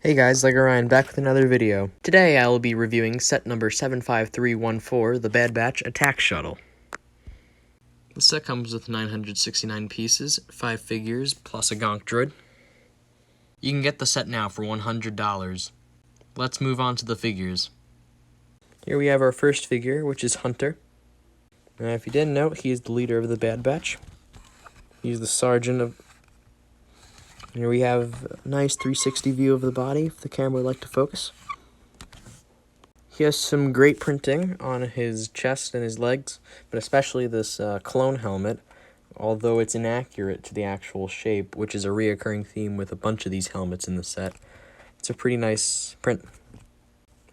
Hey guys, Lego Ryan back with another video. Today I will be reviewing set number 75314, the Bad Batch Attack Shuttle. The set comes with 969 pieces, 5 figures, plus a gonk droid. You can get the set now for $100. Let's move on to the figures. Here we have our first figure, which is Hunter. Now if you didn't know, he is the leader of the Bad Batch. He's the sergeant of... Here we have a nice 360 view of the body, if the camera would like to focus. He has some great printing on his chest and his legs, but especially this clone helmet, although it's inaccurate to the actual shape, which is a reoccurring theme with a bunch of these helmets in the set. It's a pretty nice print.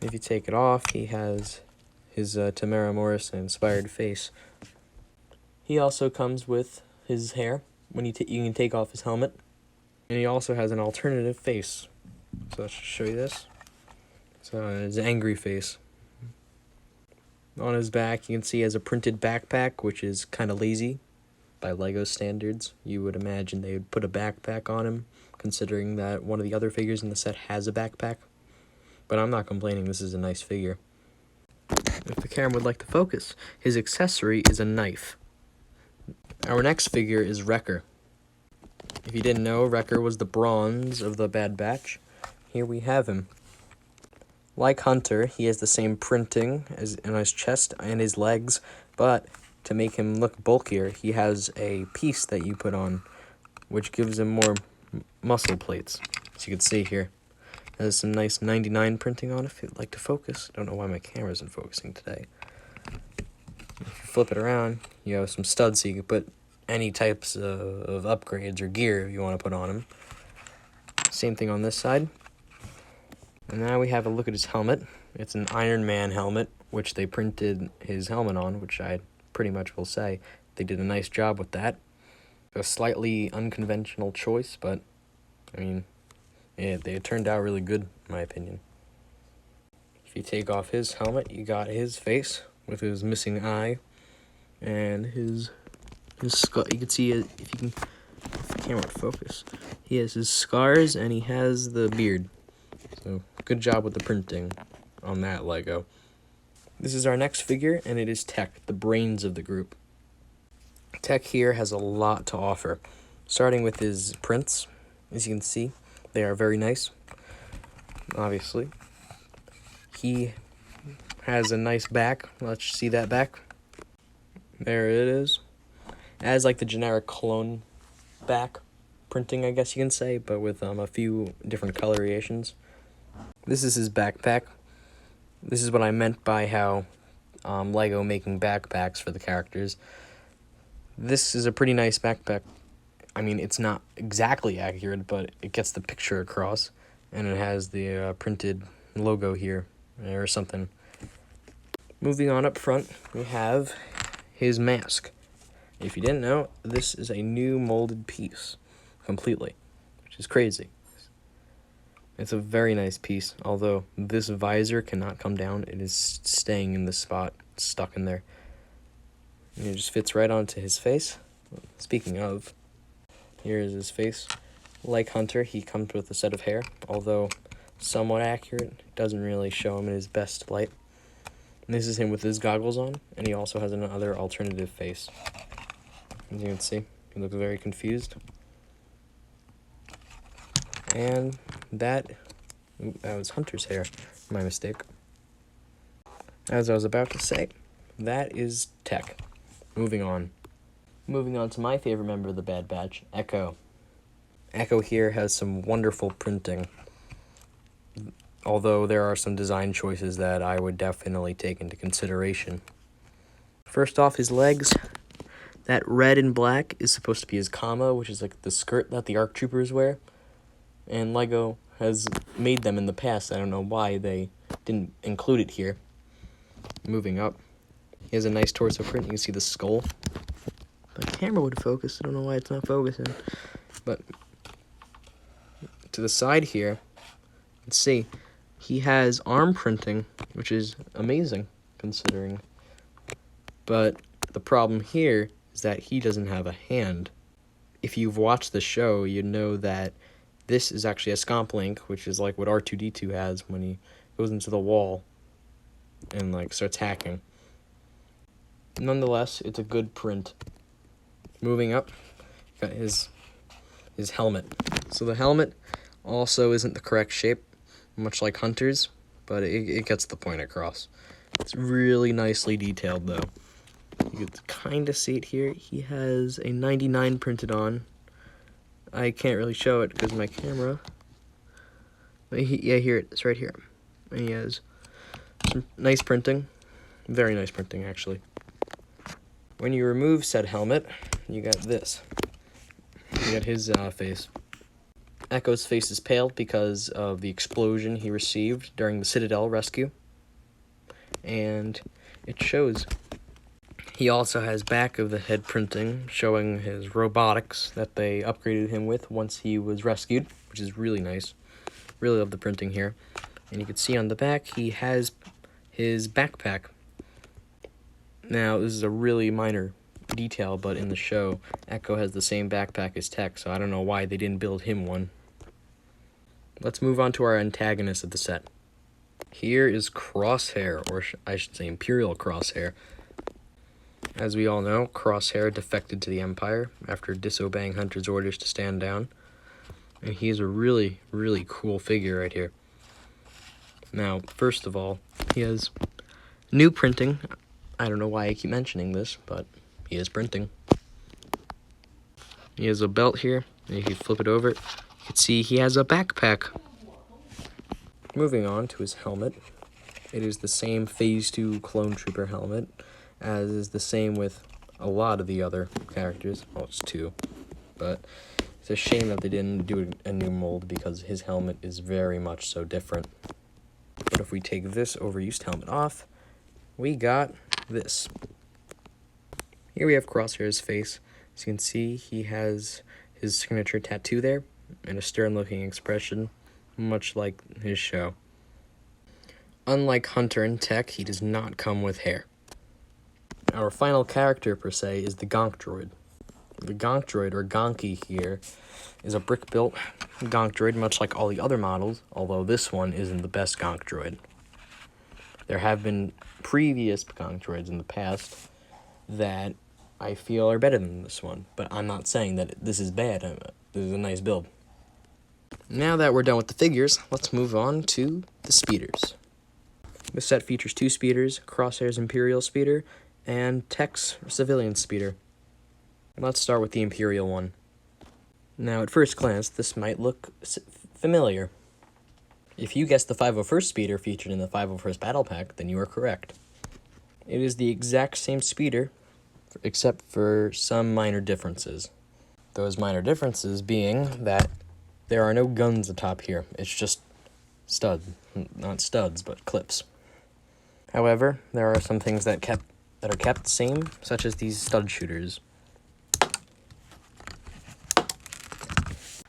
If you take it off, he has his Tamara Morrison-inspired face. He also comes with his hair, when you can take off his helmet. And he also has an alternative face. So let's show you this. So his angry face. On his back, you can see he has a printed backpack, which is kind of lazy by Lego standards. You would imagine they would put a backpack on him, considering that one of the other figures in the set has a backpack. But I'm not complaining, this is a nice figure. If the camera would like to focus, his accessory is a knife. Our next figure is Wrecker. If you didn't know, Wrecker was the bronze of the Bad Batch. Here we have him. Like Hunter, he has the same printing as in his chest and his legs, but to make him look bulkier, he has a piece that you put on, which gives him more muscle plates. As you can see here, it has some nice 99 printing on it, if you'd like to focus. Don't know why my camera isn't focusing today. If you flip it around, you have some studs so you can put any types of upgrades or gear you want to put on him. Same thing on this side. And now we have a look at his helmet. It's an Iron Man helmet, which they printed his helmet on, which I pretty much will say they did a nice job with that. A slightly unconventional choice, but I mean, yeah, they turned out really good, in my opinion. If you take off his helmet, you got his face with his missing eye and his skull. You can see it if you can. If the camera would focus. He has his scars and he has the beard. So good job with the printing on that Lego. This is our next figure, and it is Tech, the brains of the group. Tech here has a lot to offer, starting with his prints. As you can see, they are very nice. Obviously, he has a nice back. Let's see that back. There it is. As like the generic clone back printing, I guess you can say, but with a few different colorations. This is his backpack. This is what I meant by how Lego making backpacks for the characters. This is a pretty nice backpack. I mean, it's not exactly accurate, but it gets the picture across, and it has the printed logo here or something. Moving on up front, we have his mask. If you didn't know, this is a new molded piece, completely, which is crazy. It's a very nice piece, although this visor cannot come down. It is staying in this spot, stuck in there. And it just fits right onto his face. Speaking of, here is his face. Like Hunter, he comes with a set of hair, although somewhat accurate. It doesn't really show him in his best light. And this is him with his goggles on, and he also has another alternative face. As you can see, he looks very confused. And that was Hunter's hair, my mistake. As I was about to say, that is Tech. Moving on to my favorite member of the Bad Batch, Echo. Echo here has some wonderful printing, although there are some design choices that I would definitely take into consideration. First off, his legs. That red and black is supposed to be his comma, which is like the skirt that the ARC Troopers wear. And Lego has made them in the past. I don't know why they didn't include it here. Moving up, he has a nice torso print. You can see the skull. The camera would focus. I don't know why it's not focusing. But to the side here, let's see. He has arm printing, which is amazing, considering. But the problem here is that he doesn't have a hand. If you've watched the show, you know that This is actually a scomp link, which is like what R2-D2 has when he goes into the wall and like starts hacking. Nonetheless, it's a good print. Moving up, got his helmet. So the helmet also isn't the correct shape, much like Hunter's, but it gets the point across. It's really nicely detailed, though. You can kind of see it here. He has a 99 printed on. I can't really show it because of my camera. But yeah, here it is, right here. And he has some nice printing. Very nice printing, actually. When you remove said helmet, you got this. You got his face. Echo's face is pale because of the explosion he received during the Citadel rescue. And it shows. He also has back of the head printing showing his robotics that they upgraded him with once he was rescued, which is really nice. Really love the printing here. And you can see on the back he has his backpack. Now, this is a really minor detail, but in the show, Echo has the same backpack as Tech, so I don't know why they didn't build him one. Let's move on to our antagonist of the set. Here is Crosshair, or I should say Imperial Crosshair. As we all know, Crosshair defected to the Empire after disobeying Hunter's orders to stand down. And he's a really, really cool figure right here. Now, first of all, he has new printing. I don't know why I keep mentioning this, but he is printing. He has a belt here, and if you flip it over, you can see he has a backpack. Moving on to his helmet. It is the same Phase 2 Clone Trooper helmet, as is the same with a lot of the other characters. Well, it's 2, but it's a shame that they didn't do a new mold because his helmet is very much so different. But if we take this overused helmet off, we got this. Here we have Crosshair's face. As you can see, he has his signature tattoo there and a stern-looking expression, much like his show. Unlike Hunter and Tech, he does not come with hair. Our final character, per se, is the Gonk Droid. The Gonk Droid, or Gonky here, is a brick-built Gonk Droid, much like all the other models, although this one isn't the best Gonk Droid. There have been previous Gonk Droids in the past that I feel are better than this one, but I'm not saying that this is bad. This is a nice build. Now that we're done with the figures, let's move on to the speeders. This set features 2 speeders, Crosshair's Imperial speeder, and Tech's civilian speeder. Let's start with the Imperial one. Now, at first glance, this might look familiar. If you guessed the 501st speeder featured in the 501st Battle Pack, then you are correct. It is the exact same speeder, except for some minor differences. Those minor differences being that there are no guns atop here. It's just not studs, but clips. However, there are some things that are kept the same, such as these stud shooters.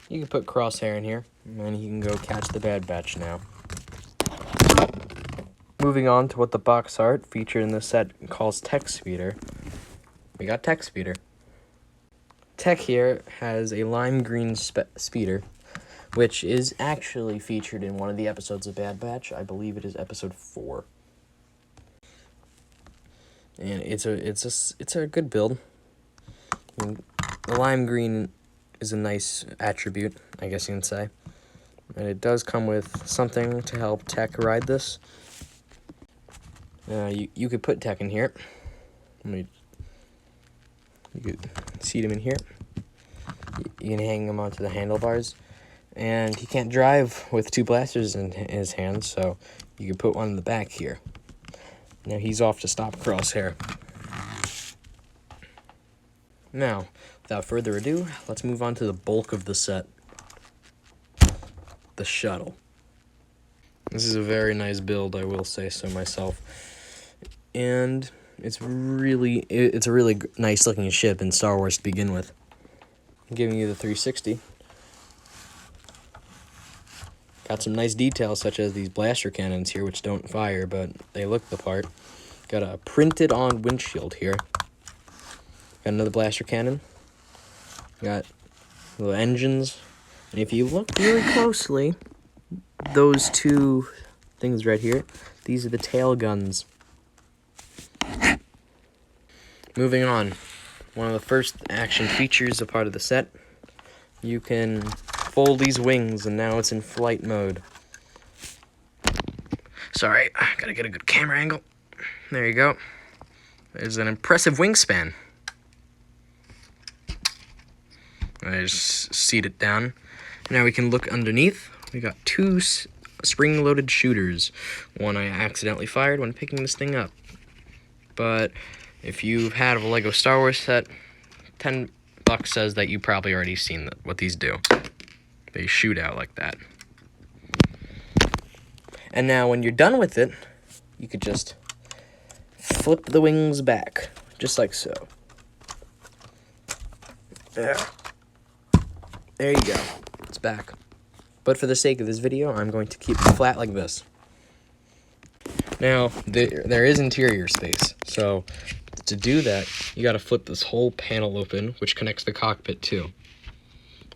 You can put Crosshair in here, and he can go catch the Bad Batch now. Moving on to what the box art featured in the set calls Tech Speeder. We got Tech Speeder. Tech here has a lime green speeder, which is actually featured in one of the episodes of Bad Batch. I believe it is episode 4. And it's a good build. I mean, the lime green is a nice attribute, I guess you can say. And it does come with something to help Tech ride this. You could put Tech in here. You could seat him in here. You can hang him onto the handlebars. And he can't drive with 2 blasters in his hands, so you can put one in the back here. Now he's off to stop Crosshair. Now, without further ado, let's move on to the bulk of the set. The Shuttle. This is a very nice build, I will say so myself. And it's a really nice looking ship in Star Wars to begin with. I'm giving you the 360. Got some nice details such as these blaster cannons here, which don't fire, but they look the part. Got a printed on windshield here. Got another blaster cannon. Got little engines And if you look really closely, those two things right here, these are the tail guns. Moving on, one of the first action features, a part of the set, you can fold these wings, and now it's in flight mode. Sorry, I gotta get a good camera angle. There you go. There's an impressive wingspan. I just seat it down. Now we can look underneath. We got two spring-loaded shooters. One I accidentally fired when picking this thing up. But if you've had a Lego Star Wars set, $10 says that you probably already seen what these do. They shoot out like that. And now when you're done with it, you could just flip the wings back, just like so. There you go. It's back. But for the sake of this video, I'm going to keep it flat like this. Now, there is interior space, so to do that, you gotta flip this whole panel open, which connects the cockpit too.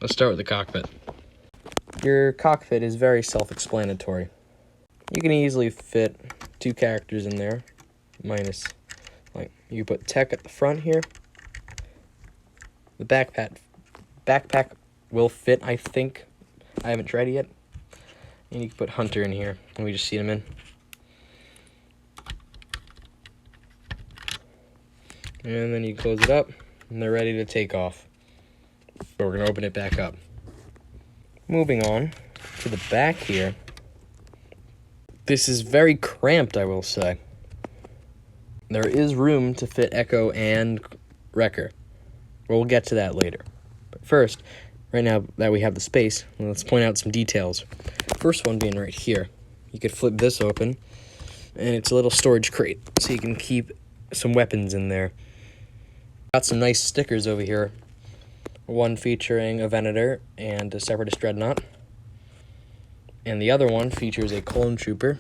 Let's start with the cockpit. Your cockpit is very self-explanatory. You can easily fit two characters in there, minus, like, you put Tech at the front here. The backpack will fit, I think. I haven't tried it yet. And you can put Hunter in here, and we just seat him in. And then you close it up, and they're ready to take off. So we're going to open it back up. Moving on to the back here. This is very cramped, I will say. There is room to fit Echo and Wrecker. We'll get to that later. But first, right now that we have the space, let's point out some details. First one being right here. You could flip this open, and it's a little storage crate, so you can keep some weapons in there. Got some nice stickers over here. One featuring a Venator and a Separatist Dreadnought. And the other one features a Clone Trooper.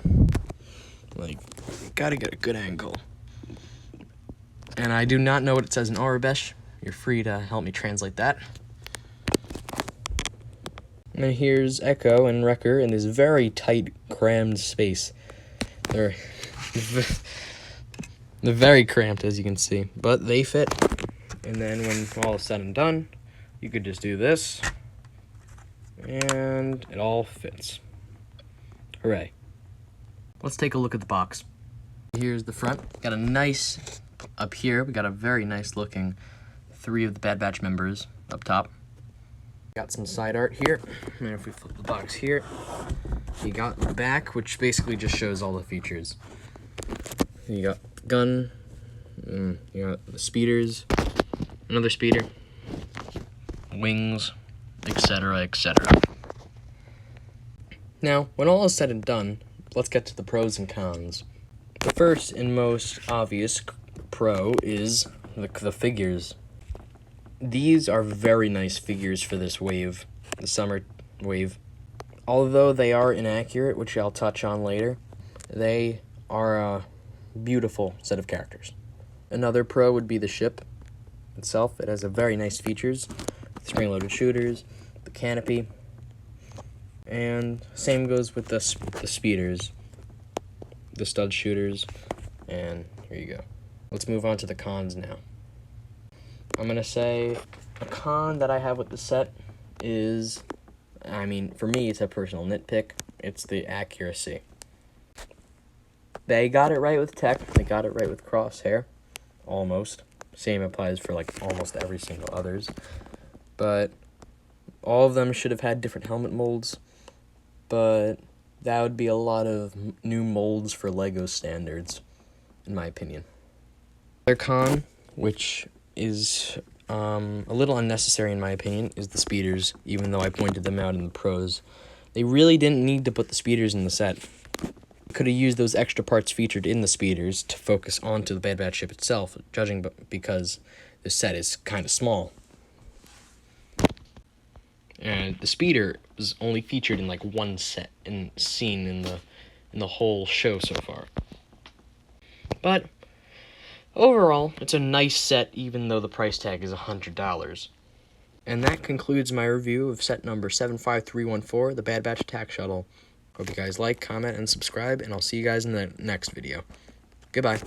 Like, you gotta get a good angle. And I do not know what it says in Arabesh. You're free to help me translate that. And here's Echo and Wrecker in this very tight, crammed space. They're very cramped, as you can see, but they fit. And then when all is said and done, you could just do this, and it all fits. Hooray. Let's take a look at the box. Here's the front. Got a nice, up here, we got a very nice looking 3 of the Bad Batch members up top. Got some side art here, and if we flip the box here, you got the back, which basically just shows all the features. You got the gun, you got the speeders, another speeder, wings, etc., etc. Now, when all is said and done, let's get to the pros and cons. The first and most obvious pro is the figures. These are very nice figures for this wave, the summer wave. Although they are inaccurate, which I'll touch on later, they are a beautiful set of characters. Another pro would be the ship itself. It has a very nice features, spring-loaded shooters, the canopy, and same goes with the speeders, the stud shooters, and here you go. Let's move on to the cons now. I'm going to say a con that I have with the set is, I mean, for me, it's a personal nitpick. It's the accuracy. They got it right with Tech. They got it right with Crosshair. Almost. Same applies for, like, almost every single others. But all of them should have had different helmet molds. But that would be a lot of new molds for LEGO standards, in my opinion. Their con, which is a little unnecessary in my opinion, is the speeders, even though I pointed them out in the pros. They really didn't need to put the speeders in the set. Could have used those extra parts featured in the speeders to focus onto the Bad Batch ship itself, judging because the set is kind of small. And the speeder was only featured in like one scene in the whole show so far. But overall, it's a nice set, even though the price tag is $100. And that concludes my review of set number 75314, the Bad Batch Attack Shuttle. Hope you guys like, comment, and subscribe, and I'll see you guys in the next video. Goodbye.